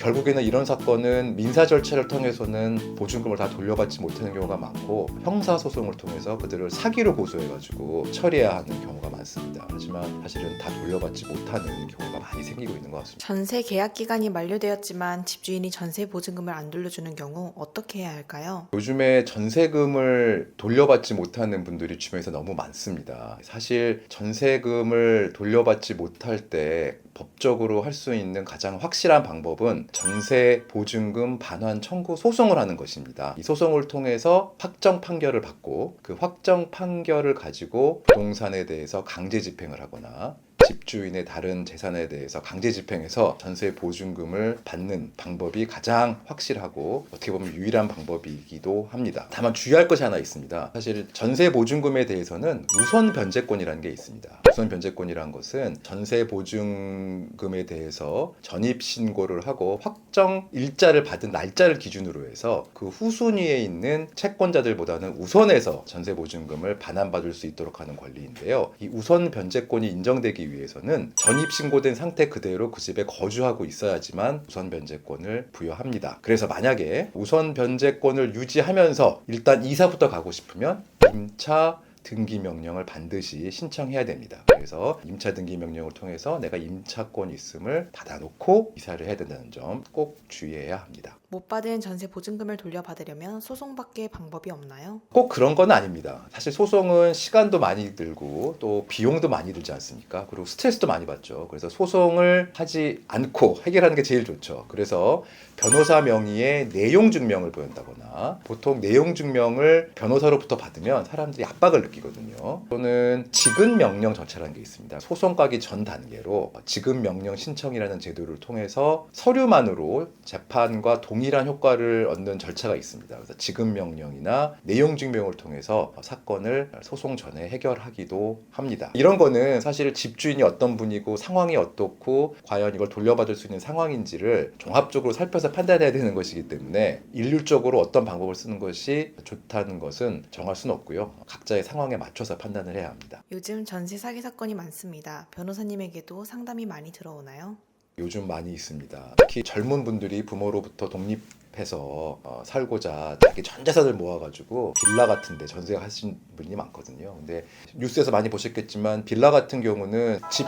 결국에는 이런 사건은 민사 절차를 통해서는 보증금을 다 돌려받지 못하는 경우가 많고 형사소송을 통해서 그들을 사기로 고소해가지고 처리해야 하는 경우가 많습니다. 하지만 사실은 다 돌려받지 못하는 경우가 많이 생기고 있는 것 같습니다. 전세 계약 기간이 만료되었지만 집주인이 전세 보증금을 안 돌려주는 경우 어떻게 해야 할까요? 요즘에 전세금을 돌려받지 못하는 분들이 주변에서 너무 많습니다. 사실 전세금을 돌려받지 못할 때 법적으로 할 수 있는 가장 확실한 방법은 전세 보증금 반환 청구 소송을 하는 것입니다. 이 소송을 통해서 확정 판결을 받고 그 확정 판결을 가지고 부동산에 대해서 강제 집행을 하거나 집주인의 다른 재산에 대해서 강제 집행해서 전세 보증금을 받는 방법이 가장 확실하고 어떻게 보면 유일한 방법이기도 합니다. 다만 주의할 것이 하나 있습니다. 사실 전세 보증금에 대해서는 우선 변제권이라는 게 있습니다. 우선 변제권이라는 것은 전세 보증금에 대해서 전입 신고를 하고 확정 일자를 받은 날짜를 기준으로 해서 그 후순위에 있는 채권자들보다는 우선해서 전세 보증금을 반환받을 수 있도록 하는 권리인데요. 이 우선 변제권이 인정되기 위해서는 전입 신고된 상태 그대로 그 집에 거주하고 있어야지만 우선 변제권을 부여합니다. 그래서 만약에 우선 변제권을 유지하면서 일단 이사부터 가고 싶으면 임차 등기 명령을 반드시 신청해야 됩니다. 그래서 임차 등기 명령을 통해서 내가 임차권이 있음을 받아놓고 이사를 해야 된다는 점 꼭 주의해야 합니다. 못 받은 전세 보증금을 돌려받으려면 소송밖에 방법이 없나요? 꼭 그런 건 아닙니다. 사실 소송은 시간도 많이 들고 또 비용도 많이 들지 않습니까? 그리고 스트레스도 많이 받죠. 그래서 소송을 하지 않고 해결하는 게 제일 좋죠. 그래서 변호사 명의의 내용 증명을 보인다거나 보통 내용 증명을 변호사로부터 받으면 사람들이 압박을 느끼거든요. 또는 지급 명령 절차라는 게 있습니다. 소송 가기 전 단계로 지급 명령 신청이라는 제도를 통해서 서류만으로 재판과 동일한 효과를 얻는 절차가 있습니다. 그래서 지급 명령이나 내용 증명을 통해서 사건을 소송 전에 해결하기도 합니다. 이런 거는 사실 집주인이 어떤 분이고 상황이 어떻고 과연 이걸 돌려받을 수 있는 상황인지를 종합적으로 살펴서 판단해야 되는 것이기 때문에 일률적으로 어떤 방법을 쓰는 것이 좋다는 것은 정할 수는 없고요. 각자의 상황에 맞춰서 판단을 해야 합니다. 요즘 전세 사기 사건이 많습니다. 변호사님에게도 상담이 많이 들어오나요? 요즘 많이 있습니다. 특히 젊은 분들이 부모로부터 독립해서 살고자 자기 전 재산을 모아가지고 빌라 같은데 전세 하신 분이 많거든요. 근데 뉴스에서 많이 보셨겠지만 빌라 같은 경우는 집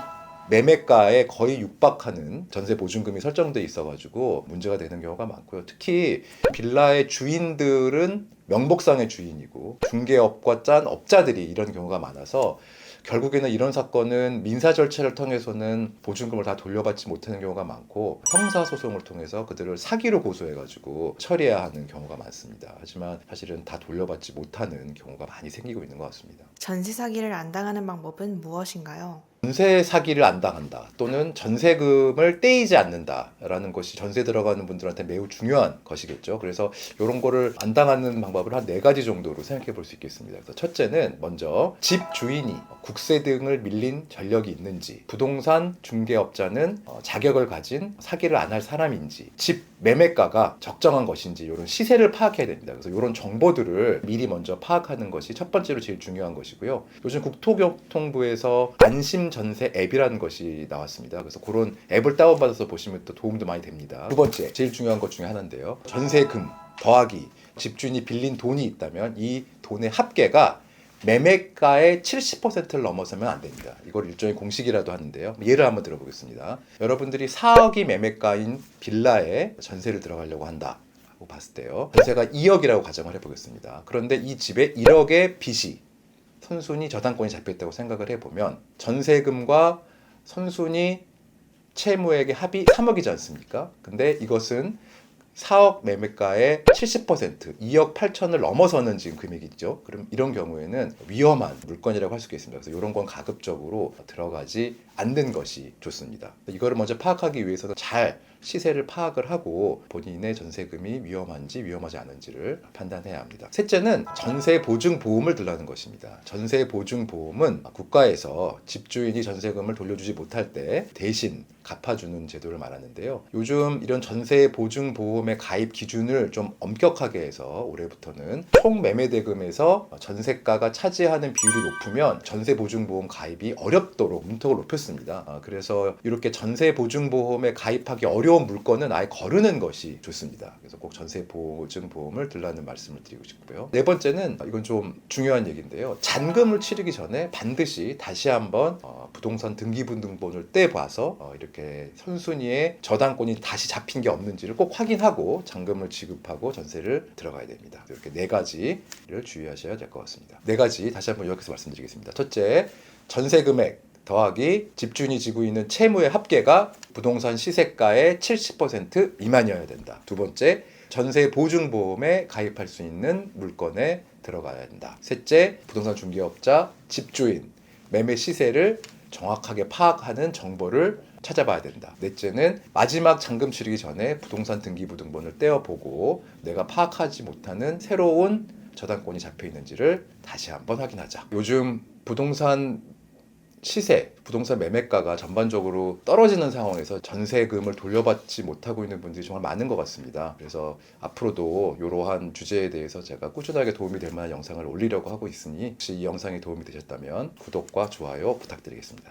매매가에 거의 육박하는 전세 보증금이 설정돼 있어가지고 문제가 되는 경우가 많고요. 특히 빌라의 주인들은 명복상의 주인이고 중개업과 짠 업자들이 이런 경우가 많아서 결국에는 이런 사건은 민사 절차를 통해서는 보증금을 다 돌려받지 못하는 경우가 많고 형사소송을 통해서 그들을 사기로 고소해가지고 처리해야 하는 경우가 많습니다. 하지만 사실은 다 돌려받지 못하는 경우가 많이 생기고 있는 것 같습니다. 전세 사기를 안 당하는 방법은 무엇인가요? 전세 사기를 안 당한다 또는 전세금을 떼이지 않는다라는 것이 전세 들어가는 분들한테 매우 중요한 것이겠죠. 그래서 이런 거를 안 당하는 방법을 한 4가지 정도로 생각해 볼 수 있겠습니다. 그래서 첫째는 먼저 집 주인이 국세 등을 밀린 전력이 있는지, 부동산 중개업자는 자격을 가진 사기를 안 할 사람인지, 집 매매가가 적정한 것인지 이런 시세를 파악해야 됩니다. 그래서 이런 정보들을 미리 먼저 파악하는 것이 첫 번째로 제일 중요한 것이고요. 요즘 국토교통부에서 안심 전세 앱이라는 것이 나왔습니다. 그래서 그런 앱을 다운받아서 보시면 또 도움도 많이 됩니다. 두 번째, 제일 중요한 것 중에 하나인데요. 전세금 더하기 집주인이 빌린 돈이 있다면 이 돈의 합계가 매매가의 70%를 넘어서면 안 됩니다. 이걸 일종의 공식이라도 하는데요. 예를 한번 들어보겠습니다. 여러분들이 4억이 매매가인 빌라에 전세를 들어가려고 한다고 봤을 때요. 전세가 2억이라고 가정을 해보겠습니다. 그런데 이 집에 1억의 빚이 선순위 저당권이 잡혀있다고 생각을 해보면 전세금과 선순위 채무액의 합이 3억이지 않습니까? 근데 이것은 4억 매매가의 70%, 2억 8천을 넘어서는 지금 금액이죠. 그럼 이런 경우에는 위험한 물건이라고 할 수 있겠습니다. 그래서 이런 건 가급적으로 들어가지 않는 것이 좋습니다. 이거를 먼저 파악하기 위해서는 잘 시세를 파악을 하고 본인의 전세금이 위험한지 위험하지 않은지를 판단해야 합니다. 셋째는 전세 보증 보험을 들라는 것입니다. 전세 보증 보험은 국가에서 집주인이 전세금을 돌려주지 못할 때 대신 갚아주는 제도를 말하는데요. 요즘 이런 전세 보증 보험의 가입 기준을 좀 엄격하게 해서 올해부터는 총 매매 대금에서 전세가가 차지하는 비율이 높으면 전세 보증 보험 가입이 어렵도록 문턱을 높였습니다. 그래서 이렇게 전세 보증 보험에 가입하기 어려운 어려운 물건은 아예 거르는 것이 좋습니다. 그래서 꼭 전세 보증 보험을 들라는 말씀을 드리고 싶고요. 네 번째는 이건 좀 중요한 얘기인데요. 잔금을 치르기 전에 반드시 다시 한번 부동산 등기부등본을 떼봐서 이렇게 선순위에 저당권이 다시 잡힌 게 없는지를 꼭 확인하고 잔금을 지급하고 전세를 들어가야 됩니다. 이렇게 네 가지를 주의하셔야 될 것 같습니다. 네 가지 다시 한번 요약해서 말씀드리겠습니다. 첫째, 전세 금액 더하기 집주인이 지고 있는 채무의 합계가 부동산 시세가의 70% 미만이어야 된다. 두 번째, 전세 보증보험에 가입할 수 있는 물건에 들어가야 된다. 셋째, 부동산 중개업자, 집주인, 매매 시세를 정확하게 파악하는 정보를 찾아봐야 된다. 넷째는 마지막 잔금 치르기 전에 부동산 등기부등본을 떼어보고 내가 파악하지 못하는 새로운 저당권이 잡혀 있는지를 다시 한번 확인하자. 요즘 부동산 시세, 부동산 매매가가 전반적으로 떨어지는 상황에서 전세금을 돌려받지 못하고 있는 분들이 정말 많은 것 같습니다. 그래서 앞으로도 이러한 주제에 대해서 제가 꾸준하게 도움이 될 만한 영상을 올리려고 하고 있으니 혹시 이 영상이 도움이 되셨다면 구독과 좋아요 부탁드리겠습니다.